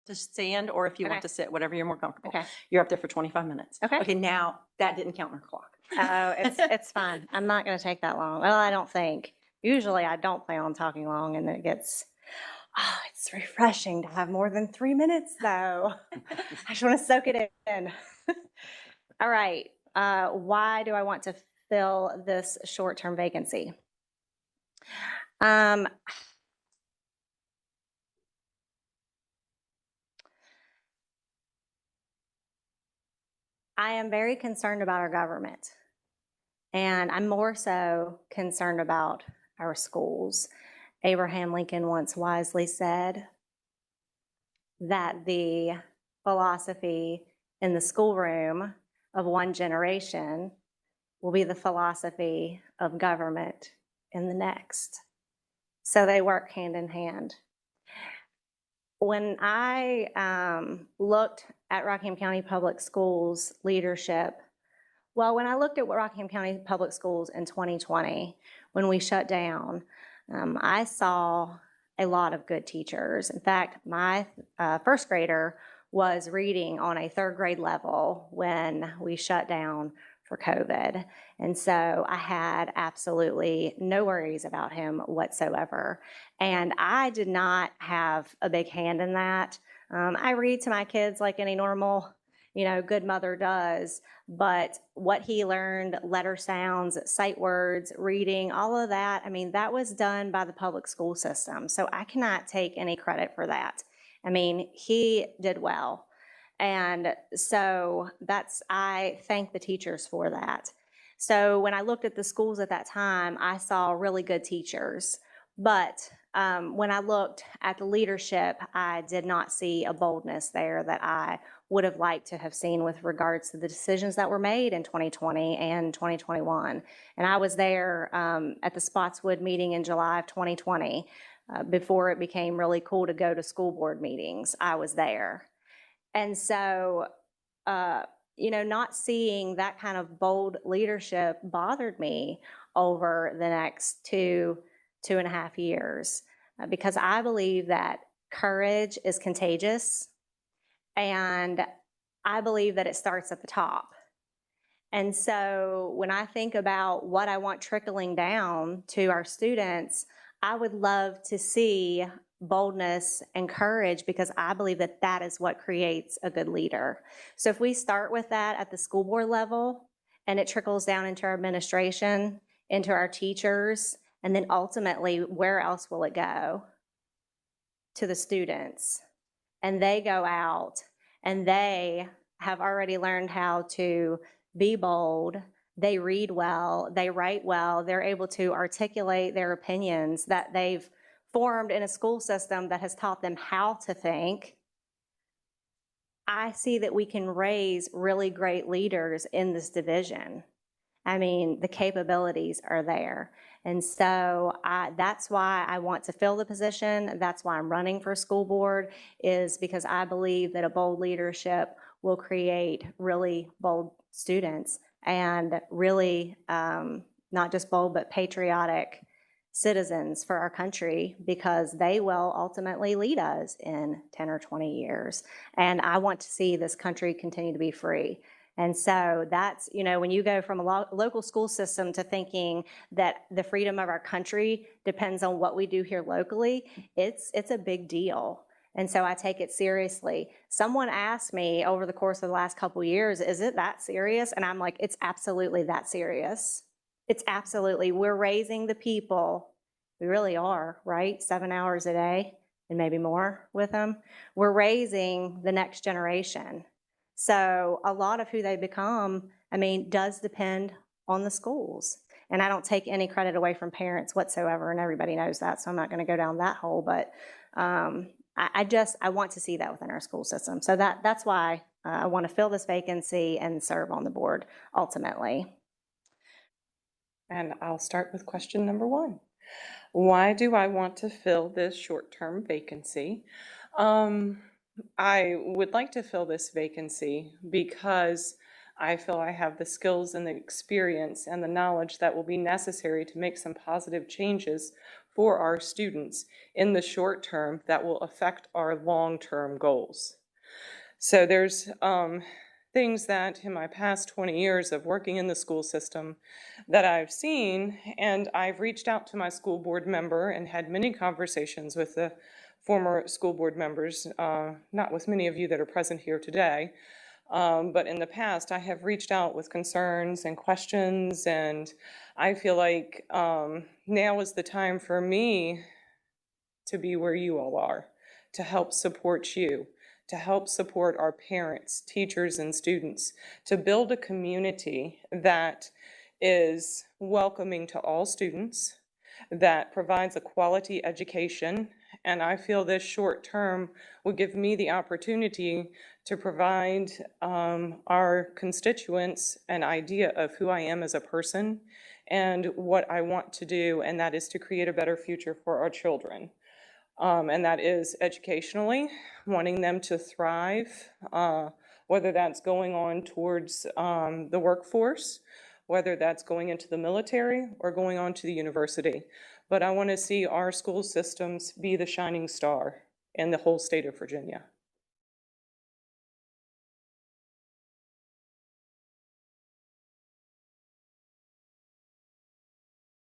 to stand or if you want Okay. to sit, whatever you're more comfortable. Okay. You're up there for 25 minutes. Okay. Okay, now that didn't count on our clock. Oh, it's fine. I'm not going to take that long. Well, I don't think. Usually I don't plan on talking long, and it gets, it's refreshing to have more than 3 minutes, though. I just want to soak it in. All right. Why do I want to fill this short-term vacancy? I am very concerned about our government, and I'm more so concerned about our schools. Abraham Lincoln once wisely said that the philosophy in the schoolroom of one generation will be the philosophy of government in the next. So they work hand in hand. When I looked at Rockingham County Public Schools leadership, when I looked at Rockingham County Public Schools in 2020, when we shut down, I saw a lot of good teachers. In fact, my first grader was reading on a third grade level when we shut down for COVID. And so I had absolutely no worries about him whatsoever. And I did not have a big hand in that. I read to my kids like any normal, good mother does, but what he learned, letter sounds, sight words, reading, all of that, that was done by the public school system. So I cannot take any credit for that. He did well. And so I thank the teachers for that. So when I looked at the schools at that time, I saw really good teachers. But when I looked at the leadership, I did not see a boldness there that I would have liked to have seen with regards to the decisions that were made in 2020 and 2021. And I was there at the Spotswood meeting in July of 2020 before it became really cool to go to school board meetings. I was there. And so, not seeing that kind of bold leadership bothered me over the next 2.5 years, because I believe that courage is contagious, and I believe that it starts at the top. And so when I think about what I want trickling down to our students, I would love to see boldness and courage, because I believe that that is what creates a good leader. So if we start with that at the school board level, and it trickles down into our administration, into our teachers, and then ultimately, where else will it go? To the students. And they go out and they have already learned how to be bold. They read well, they write well, they're able to articulate their opinions that they've formed in a school system that has taught them how to think. I see that we can raise really great leaders in this division. The capabilities are there. And so that's why I want to fill the position. That's why I'm running for school board, is because I believe that a bold leadership will create really bold students, and really not just bold, but patriotic citizens for our country, because they will ultimately lead us in 10 or 20 years. And I want to see this country continue to be free. And so that's, when you go from a local school system to thinking that the freedom of our country depends on what we do here locally, it's a big deal. And so I take it seriously. Someone asked me over the course of the last couple of years, is it that serious? And I'm like, it's absolutely that serious. It's absolutely. We're raising the people. We really are, right? 7 hours a day and maybe more with them. We're raising the next generation. So a lot of who they become, does depend on the schools. And I don't take any credit away from parents whatsoever, and everybody knows that, so I'm not going to go down that hole. But I want to see that within our school system. So that's why I want to fill this vacancy and serve on the board ultimately. And I'll start with question number 1. Why do I want to fill this short-term vacancy? I would like to fill this vacancy because I feel I have the skills and the experience and the knowledge that will be necessary to make some positive changes for our students in the short term that will affect our long-term goals. So there's things that in my past 20 years of working in the school system that I've seen, and I've reached out to my school board member and had many conversations with the former school board members, not with many of you that are present here today, but in the past I have reached out with concerns and questions, and I feel like now is the time for me to be where you all are, to help support you, to help support our parents, teachers, and students, to build a community that is welcoming to all students, that provides a quality education. And I feel this short term will give me the opportunity to provide our constituents an idea of who I am as a person and what I want to do, and that is to create a better future for our children. And that is educationally, wanting them to thrive, whether that's going on towards the workforce, whether that's going into the military or going on to the university. But I want to see our school systems be the shining star in the whole state of Virginia.